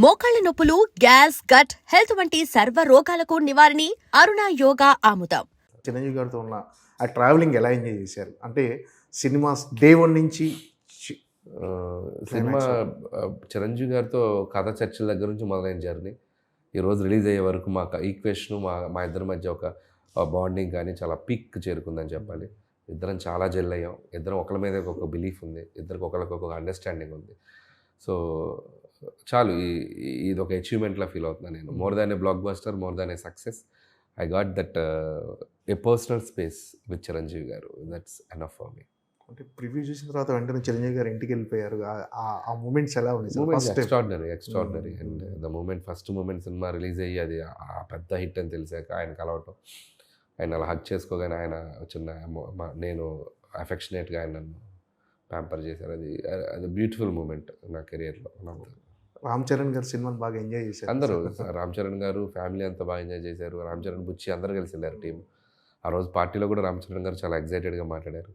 మోకాళ్ల నొప్పులు, gas, gut health వంటి సర్వ రోగాలకు నివారణి అరుణ యోగా ఆముదం. చిరంజీవి గారితో ఉన్న ఆ ట్రావెలింగ్ ఎలా ఎంజాయ్ చేశారు? అంటే సినిమాస్ డే 1 నుంచి సినిమా చిరంజీవి గారితో కథ చర్చల దగ్గర నుంచి మొదలైన జర్నీ ఈరోజు రిలీజ్ అయ్యే వరకు మా ఈక్వేషన్ మా ఇద్దరి మధ్య ఒక బాండింగ్ కానీ చాలా పీక్ చేరుకుందని చెప్పాలి. ఇద్దరం చాలా జెల్ అయ్యాం. ఇద్దరం ఒకరి మీద ఒక బిలీఫ్ ఉంది, ఇద్దరికి ఒకరికి ఒక అండర్స్టాండింగ్ ఉంది. సో చాలు, ఇది ఒక అచీవ్మెంట్లా ఫీల్ అవుతున్నాను నేను. More than a blockbuster, more than a success, I got that a personal space with Chiranjeevi garu. That's enough for me. అంటే ప్రివ్యూ చూసిన తర్వాత వెంటనే చిరంజీవి గారు ఇంటికి వెళ్ళిపోయారు. ఆ మూమెంట్స్ ఎలా ఉన్నాయి? Extraordinary. And the moment, first moment cinema release అయ్యి అది ఆ పెద్ద హిట్ అని తెలిసాక ఆయన కలవటం, ఆయన అలా హక్ చేసుకోగానే ఆయన చిన్న నేను అఫెక్షనేట్గా ఆయన నన్ను ప్యాంపర్ చేశారు. అది బ్యూటిఫుల్ మూమెంట్ నా కెరియర్లో. రామ్ చరణ్ గారు సినిమాని బాగా ఎంజాయ్ చేశారు. అందరూ, రామ్ చరణ్ గారు ఫ్యామిలీ అంతా బాగా ఎంజాయ్ చేశారు. రామ్ చరణ్, బుచ్చి అందరూ కలిసి వెళ్ళారు టీం. ఆ రోజు పార్టీలో కూడా రామ్ చరణ్ గారు చాలా ఎగ్జైటెడ్గా మాట్లాడారు.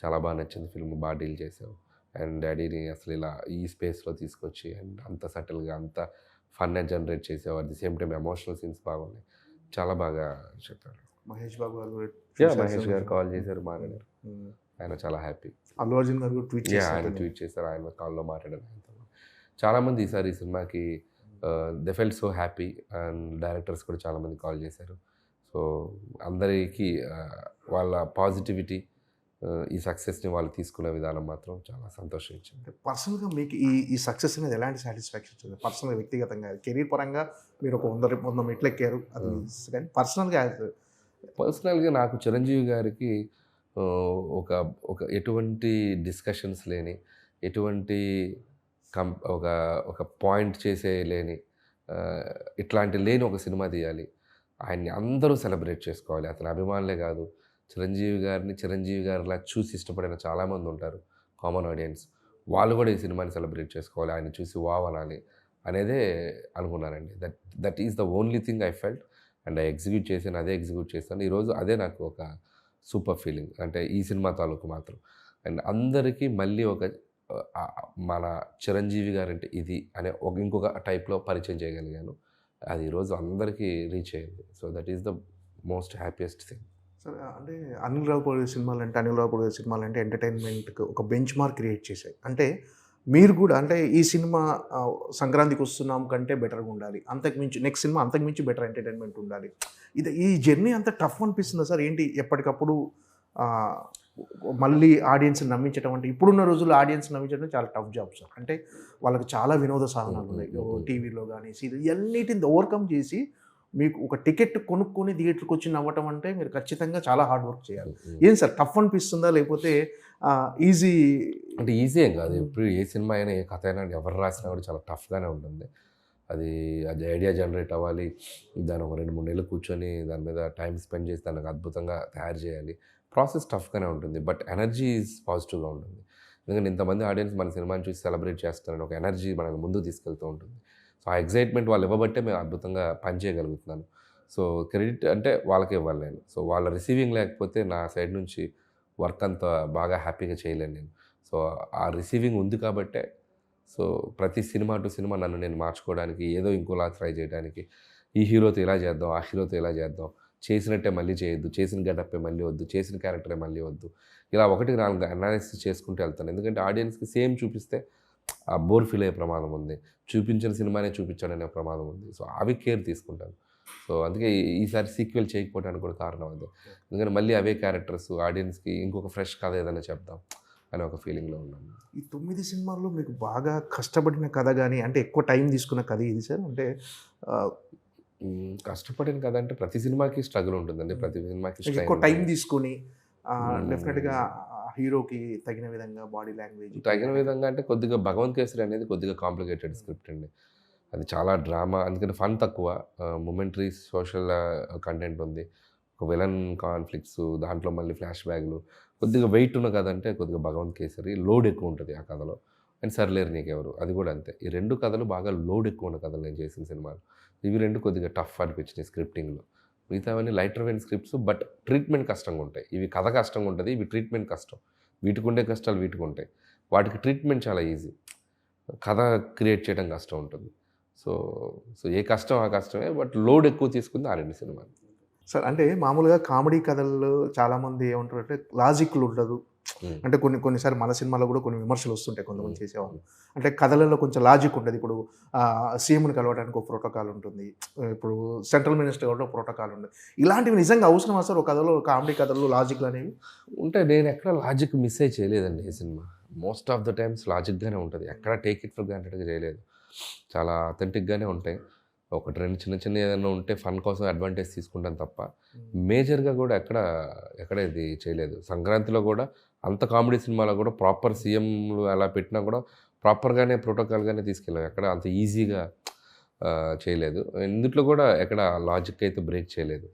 చాలా బాగా నచ్చింది ఫిల్మ్, బాగా డీల్ చేసావు, అండ్ డాడీని అసలు ఇలా ఈ స్పేస్లో తీసుకొచ్చి అండ్ అంత సటిల్గా అంత ఫన్ జనరేట్ చేసావు. At the same time emotional scenes బాగున్నాయి, చాలా బాగా చెప్పారు. మహేష్ బాబు గారు మహేష్ గారు కాల్ చేశారు, మాట్లాడారు. ఆయన చాలా హ్యాపీ. అల్లు అర్జున్ గారు ఆయన ట్వీట్ చేశారు, ఆయన కాల్లో మాట్లాడారు. చాలామంది ఈసారి ఈ సినిమాకి they felt so happy, and directors కూడా చాలామంది కాల్ చేశారు. సో అందరికీ వాళ్ళ పాజిటివిటీ, ఈ సక్సెస్ని వాళ్ళు తీసుకునే విధానం మాత్రం చాలా సంతోషం ఇచ్చింది. పర్సనల్గా మీకు ఈ సక్సెస్ అనేది ఎలాంటి సాటిస్ఫాక్షన్ ఇచ్చింది? పర్సనల్గా, వ్యక్తిగతంగా, కెరీర్ పరంగా మీరు ఒక 100 మెట్లు ఎక్కారు, అది కానీ పర్సనల్గా నాకు చిరంజీవి గారికి ఒక ఎటువంటి డిస్కషన్స్ లేని, ఎటువంటి ఒక పాయింట్ చేసే లేని, ఇట్లాంటి లేని ఒక సినిమా తీయాలి, ఆయన్ని అందరూ సెలబ్రేట్ చేసుకోవాలి. అతని అభిమానులే కాదు, చిరంజీవి గారిలా చూసి ఇష్టపడిన చాలామంది ఉంటారు, కామన్ ఆడియన్స్. వాళ్ళు కూడా ఈ సినిమాని సెలబ్రేట్ చేసుకోవాలి, ఆయన చూసి వావ్ అనాలి అనేదే అనుకున్నానండి. That is the only thing I felt, and అదే ఎగ్జిక్యూట్ చేశాను. ఈరోజు అదే నాకు ఒక సూపర్ ఫీలింగ్, అంటే ఈ సినిమా తాలూకు మాత్రం. అండ్ అందరికీ మళ్ళీ ఒక మన చిరంజీవి గారు అంటే ఇది అనే ఇంకొక టైప్లో పరిచయం చేయగలిగాను. అది ఈరోజు అందరికీ రీచ్ అయ్యింది. So that is the most happiest thing. సరే, అంటే అనిల్ రావుపూడి సినిమాలు అంటే ఎంటర్టైన్మెంట్కి ఒక బెంచ్ మార్క్ క్రియేట్ చేశాయి. అంటే మీరు కూడా అంటే ఈ సినిమా సంక్రాంతికి వస్తున్నాం కంటే బెటర్గా ఉండాలి, అంతకుమించి నెక్స్ట్ సినిమా అంతకుమించి బెటర్ ఎంటర్టైన్మెంట్ ఉండాలి. ఈ జర్నీ అంత టఫ్ అనిపిస్తుందా సార్? ఏంటి ఎప్పటికప్పుడు మళ్ళీ ఆడియన్స్ని నమ్మించడం, అంటే ఇప్పుడున్న రోజుల్లో ఆడియన్స్ నమ్మించడం చాలా టఫ్ జాబ్ సార్. అంటే వాళ్ళకి చాలా వినోద సాధనాలు ఉన్నాయి, టీవీలో కానీ సీరియల్, ఇవన్నిటిని ఓవర్కమ్ చేసి మీకు ఒక టికెట్ కొనుక్కొని థియేటర్కి వచ్చి నవ్వటం అంటే మీరు ఖచ్చితంగా చాలా హార్డ్ వర్క్ చేయాలి. ఏం సార్, టఫ్ అనిపిస్తుందా లేకపోతే ఈజీ? అంటే ఈజీ ఏం కాదు. ఇప్పుడు ఏ సినిమా అయినా, ఏ కథ అయినా, ఎవరు రాసినా కూడా చాలా టఫ్గానే ఉంటుంది. అది ఐడియా జనరేట్ అవ్వాలి, దాన్ని ఒక 2-3 నెలలు కూర్చొని దాని మీద టైం స్పెండ్ చేసి దానికి అద్భుతంగా తయారు చేయాలి. ప్రాసెస్ టఫ్గానే ఉంటుంది, బట్ ఎనర్జీ ఈజ్ పాజిటివ్గా ఉంటుంది. ఎందుకంటే ఇంతమంది ఆడియన్స్ మన సినిమాని చూసి సెలబ్రేట్ చేస్తారని ఒక ఎనర్జీ మనల్ని ముందుకు తీసుకెళ్తూ ఉంటుంది. సో ఆ ఎగ్జైట్మెంట్ వాళ్ళు ఇవ్వబట్టే మేము అద్భుతంగా పని చేయగలుగుతున్నాను. సో క్రెడిట్ అంటే వాళ్ళకే ఇవ్వాలి నేను. సో వాళ్ళ రిసీవింగ్ లేకపోతే నా సైడ్ నుంచి వర్క్ అంత బాగా హ్యాపీగా చేయలేను నేను. సో ఆ రిసీవింగ్ ఉంది కాబట్టే సో ప్రతి సినిమా టు సినిమా నన్ను నేను మార్చుకోవడానికి, ఏదో ఇంకోలా ట్రై చేయడానికి, ఈ హీరోతో ఇలా చేద్దాం, ఆ హీరోతో ఇలా చేద్దాం, చేసినట్టే మళ్ళీ చేయొద్దు, చేసిన గెటప్పే మళ్ళీ వద్దు, చేసిన క్యారెక్టరే మళ్ళీ వద్దు, ఇలా 1-4 అనాలిసిస్ చేసుకుంటూ వెళ్తాను. ఎందుకంటే ఆడియన్స్కి సేమ్ చూపిస్తే ఆ బోర్ ఫీల్ అయ్యే ప్రమాదం ఉంది, చూపించిన సినిమానే చూపించాడనే ప్రమాదం ఉంది. సో అవి కేర్ తీసుకుంటాను. సో అందుకే ఈసారి సీక్వెల్ చేయకపోవడానికి కూడా కారణం అదే. ఎందుకంటే మళ్ళీ అవే క్యారెక్టర్స్ ఆడియన్స్కి ఇంకొక ఫ్రెష్ కథ ఏదైనా చెప్దాం అనే ఒక ఫీలింగ్లో ఉన్నాను. ఈ 9 సినిమాల్లో మీకు బాగా కష్టపడిన కథ కానీ, అంటే ఎక్కువ టైం తీసుకున్న కథ ఇది సార్? అంటే కష్టపడిన కథ అంటే ప్రతి సినిమాకి స్ట్రగుల్ ఉంటుందండి, ప్రతి సినిమాకి ఎక్కువ టైం తీసుకొని డెఫినెట్గా హీరోకి తగిన విధంగా బాడీ లాంగ్వేజ్ తగిన విధంగా అంటే కొద్దిగా భగవంత్ కేసరి అనేది కొద్దిగా కాంప్లికేటెడ్ స్క్రిప్ట్ అండి. అది చాలా డ్రామా, అందుకని ఫన్ తక్కువ, మొమెంటరీ సోషల్ కంటెంట్ ఉంది, ఒక విలన్ కాన్ఫ్లిక్ట్స్, దాంట్లో మళ్ళీ ఫ్లాష్ బ్యాక్లు, కొద్దిగా వెయిట్ ఉన్న కథ అంటే కొద్దిగా భగవంత్ కేసరి. లోడ్ ఎక్కువ ఉంటుంది ఆ కథలో. అండ్ సర్లేరు నీకెవరు, అది కూడా అంతే. ఈ 2 కథలు బాగా లోడ్ ఎక్కువ ఉన్న కథలు నేను చేసిన సినిమాలు. ఇవి 2 కొద్దిగా టఫ్ అనిపించినాయి స్క్రిప్టింగ్లో. మిగతావన్నీ lighter vein scripts, but treatment కష్టంగా ఉంటాయి. ఇవి కథ కష్టంగా ఉంటుంది, ఇవి ట్రీట్మెంట్ కష్టం. వీటికి ఉండే కష్టాలు వీటికి ఉంటాయి, వాటికి ట్రీట్మెంట్ చాలా ఈజీ, కథ క్రియేట్ చేయడం కష్టం ఉంటుంది. సో సో ఏ కష్టం ఆ కష్టమే, బట్ లోడ్ ఎక్కువ తీసుకుంది ఆ 2 సినిమాలు. సార్ అంటే మామూలుగా కామెడీ కథల్లో చాలామంది ఏమంటారంటే లాజిక్లు ఉండదు. అంటే కొన్నిసారి మన సినిమాలో కూడా కొన్ని విమర్శలు వస్తుంటాయి కొంతమంది చేసేవాళ్ళు. అంటే కథలలో కొంచెం లాజిక్ ఉంటుంది. ఇప్పుడు సీఎంని కలవడానికి ఒక ప్రోటోకాల్ ఉంటుంది, ఇప్పుడు సెంట్రల్ మినిస్టర్ కూడా ఒక ప్రోటోకాల్ ఉంటుంది. ఇలాంటివి నిజంగా అవసరమా సార్ ఒక కథలో, కామెడీ కథల్లో లాజిక్లు అనేవి? ఉంటే నేను ఎక్కడ లాజిక్ మిస్ అయ్యి చేయలేదండి ఈ సినిమా. మోస్ట్ ఆఫ్ ద టైమ్స్ లాజిక్గానే ఉంటుంది, ఎక్కడ టేక్ ఇట్ ఫర్ గ్రాంటెడ్గా చేయలేదు. చాలా అథెంటిక్గానే ఉంటాయి. ఒకటి రెండు చిన్న ఏదైనా ఉంటే ఫన్ కోసం అడ్వాంటేజ్ తీసుకుంటాను తప్ప మేజర్గా కూడా ఎక్కడ ఇది చేయలేదు. సంక్రాంతిలో కూడా అంత కామెడీ సినిమాలో కూడా ప్రాపర్ సీఎంలు అలా పెట్టినా కూడా ప్రాపర్గానే ప్రోటోకాల్గానే తీసుకెళ్ళాం. ఎక్కడ అంత ఈజీగా చేయలేదు. ఇందులో కూడా ఎక్కడ లాజిక్ అయితే బ్రేక్ చేయలేదు.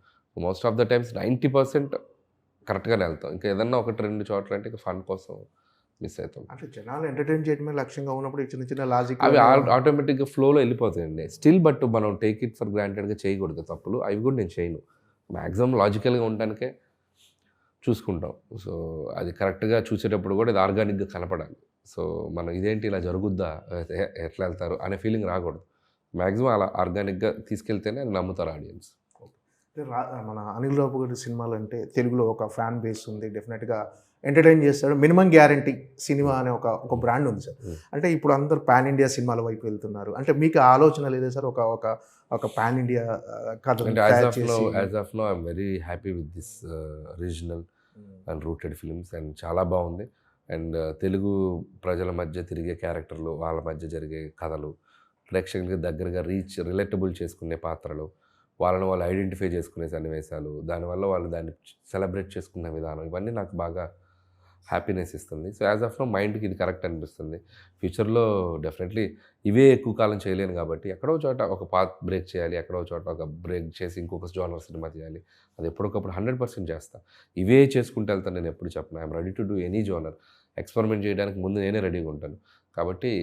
మోస్ట్ ఆఫ్ ద టైమ్స్ 90% కరెక్ట్గానే వెళ్తాం. ఇంకా ఏదన్నా ఒకటి రెండు చోట్ల అంటే ఇంకా ఫన్ కోసం మిస్ అవుతాం. అంటే జనాలు ఎంటర్టైన్ చేయడమే లక్ష్యంగా ఉన్నప్పుడు చిన్న లాజిక్ అవి ఆటోమేటిక్గా ఫ్లోలో వెళ్ళిపోతాయండి స్టిల్. బట్ మనం టేక్ ఇట్ ఫర్ గ్రాంటెడ్గా చేయకూడదు తప్పులు. అవి కూడా నేను చేయను. మ్యాక్సిమం లాజికల్గా ఉండడానికే చూసుకుంటాం. సో అది కరెక్ట్గా చూసేటప్పుడు కూడా ఇది ఆర్గానిక్గా కనపడాలి. సో మనం ఇదేంటి ఇలా జరుగుద్దా, ఎట్లా వెళ్తారు అనే ఫీలింగ్ రాకూడదు. మ్యాక్సిమం అలా ఆర్గానిక్గా తీసుకెళ్తేనే నమ్ముతారు ఆడియన్స్. మన అనిల్ రావు గారి సినిమాలు అంటే తెలుగులో ఒక ఫ్యాన్ బేస్ ఉంది, డెఫినెట్గా ఎంటర్టైన్ చేస్తాడు. మినిమం గ్యారంటీ సినిమా అనే ఒక బ్రాండ్ ఉంది సార్. అంటే ఇప్పుడు అందరు పాన్ ఇండియా సినిమాల వైపు వెళ్తున్నారు. అంటే మీకు ఆలోచన లేదా సార్ ఒక పాన్ ఇండియా కథ? అంటే as of now I'm very happy with this regional and rooted films and చాలా బాగుంది. అండ్ తెలుగు ప్రజల మధ్య తిరిగే క్యారెక్టర్లు, వాళ్ళ మధ్య జరిగే కథలు, ప్రేక్షకులకి దగ్గరగా రిలేటబుల్ చేసుకునే పాత్రలు, వాళ్ళని వాళ్ళు ఐడెంటిఫై చేసుకునే సన్నివేశాలు, దానివల్ల వాళ్ళు దాన్ని సెలబ్రేట్ చేసుకునే విధానం, ఇవన్నీ నాకు బాగా హ్యాపీనెస్ ఇస్తుంది. సో యాజ్ ఆఫ్ నో మైండ్కి ఇది కరెక్ట్ అనిపిస్తుంది. ఫ్యూచర్లో డెఫినెట్లీ ఇవే ఎక్కువ కాలం చేయలేను కాబట్టి ఎక్కడో చోట ఒక పాత్ బ్రేక్ చేయాలి, ఎక్కడో చోట ఒక బ్రేక్ చేసి ఇంకొక జోనర్ సినిమా చేయాలి. అది ఎప్పటికప్పుడు 100% చేస్తాను. ఇవే చేసుకుంటూ వెళ్తాను. నేను ఎప్పుడు చెప్పను I'm ready to do any genre. Experiment చేయడానికి ముందు నేనే రెడీగా ఉంటాను. కాబట్టి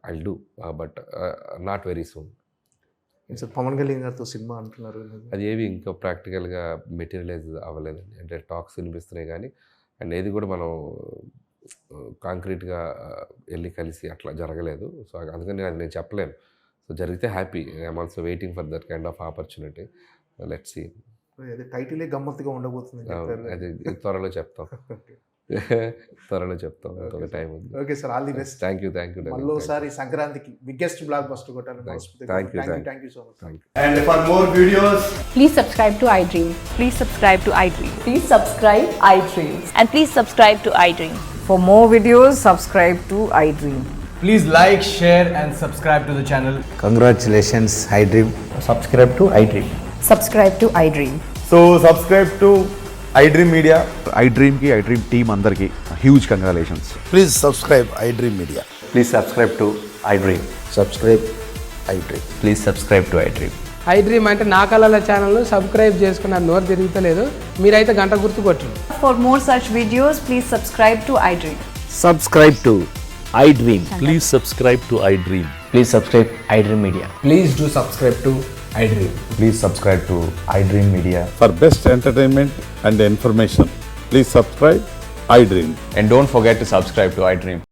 I will do, but not very soon. Sir Pawan Kalyan గారితో సినిమా అంటున్నారు, అది ఏవి ఇంకా ప్రాక్టికల్గా మెటీరియలైజ్ అవ్వలేదండి. అంటే టాక్స్ వినిపిస్తున్నాయి కానీ అండ్ ఏది కూడా మనం కాంక్రీట్గా వెళ్ళి కలిసి అట్లా జరగలేదు. సో అందుకని అది నేను చెప్పలేను. సో జరిగితే happy. I'm also waiting for that kind of opportunity. Let's see. టైటిలే గమ్మత్తుగా ఉండబోతుంది. అది త్వరలో చెప్తాం. త్వరలో చెప్తాం. ఒక టైం ఉంది. Okay sir, all the best. Thank you. మళ్ళీసారి సంక్రాంతికి బిగ్గెస్ట్ బ్లాక్ బస్టర్ కొట్టాలని. Thank you so much. And for more videos, Please subscribe to iDream. Please subscribe to iDream. Please subscribe iDream. And please subscribe to iDream. For more videos, subscribe to iDream. please like, share and subscribe to the channel. Congratulations, iDream. Subscribe to iDream. Subscribe to iDream. So subscribe to iDream Media. iDream team అందరికి huge congratulations. Please subscribe iDream Media. Please subscribe to iDream. Subscribe iDream. Please subscribe to iDream. iDream అంటే నా కళల ఛానల్ను subscribe చేసుకున్న నోరు తిరుగుతలేదు. మీరైతే గంట గుర్తు కొట్టండి. For more such videos, please subscribe to iDream. Subscribe to iDream. Please subscribe to iDream. Please subscribe iDream Media. Please do subscribe to iDream. Please subscribe to iDream Media. For best entertainment and information, please subscribe iDream. And don't forget to subscribe to iDream.